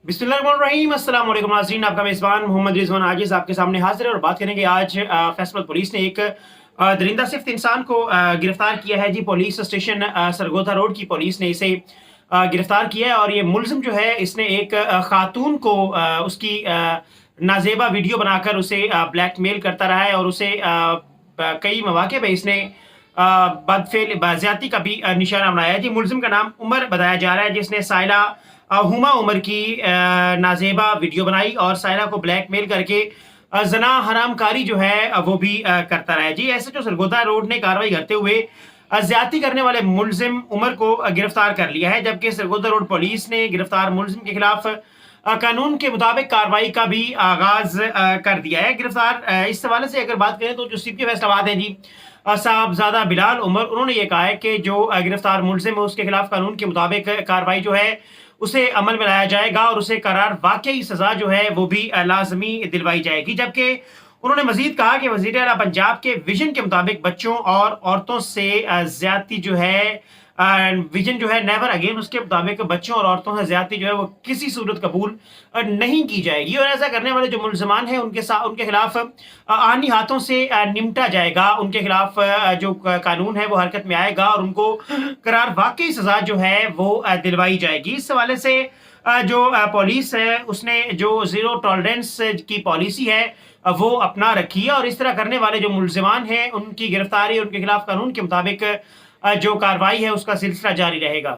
बिस्मिल्लाहिर्रहमानिर्रहीम। अस्सलाम वालेकुम नाज़रीन, आपका मेज़बान मोहम्मद रिजवान आजिज़ आपके सामने हाजिर है और बात करेंगे आज फैसलाबाद पुलिस ने एक दरिंदा सिफ्त इंसान को गिरफ्तार किया है जी। पुलिस स्टेशन सरगोधा रोड की पुलिस ने इसे गिरफ्तार किया है और ये मुलजिम जो है इसने एक खातून को उसकी नाजेबा वीडियो बनाकर उसे ब्लैकमेल करता रहा है और उसे कई मौके पे इसने बदफेल बाज़ियाती का भी निशाना बनाया है जी। मुलजिम का नाम उमर बताया जा रहा है, जिसने साइला हुमा उमर की नाजेबा वीडियो बनाई और साइला को ब्लैकमेल करके जना हरामकारी जो है वो भी करता रहा है जी। एसएचओ सरगोधा रोड ने कार्रवाई करते हुए ज्यादती करने वाले मुलजिम उमर को गिरफ्तार कर लिया है, जबकि सरगोधा रोड पुलिस ने गिरफ्तार मुलजिम के खिलाफ कानून के मुताबिक कार्रवाई का भी आगाज कर दिया है। गिरफ्तार इस हवाले से अगर बात करें तो जो सीपी फैसलाबाद है जी साहबजादा बिलाल उमर, उन्होंने ये कहा है कि जो गिरफ्तार मुलजिम है उसके खिलाफ कानून के मुताबिक कार्रवाई जो है उसे अमल में लाया जाएगा और उसे करार वाकई सजा जो है वो भी लाजमी दिलवाई जाएगी। जबकि उन्होंने मजीद कहा कि वजीर आला पंजाब के विजन के मुताबिक बच्चों और औरतों से ज्यादती जो है विजन जो है नेवर अगेन, उसके मुताबिक बच्चों और औरतों से ज्यादती जो है वो किसी सूरत कबूल नहीं की जाएगी और ऐसा करने वाले जो मुलजमान हैं उनके खिलाफ आनी हाथों से निमटा जाएगा। उनके खिलाफ जो कानून है वो हरकत में आएगा और उनको करार वाकई सजा जो है वो दिलवाई जाएगी। इस हवाले से जो पुलिस है उसने जो जीरो टॉलरेंस की पॉलिसी है वो अपना रखी है और इस तरह करने वाले जो मुलजिमान हैं उनकी गिरफ्तारी, उनके खिलाफ कानून के मुताबिक जो कार्रवाई है उसका सिलसिला जारी रहेगा।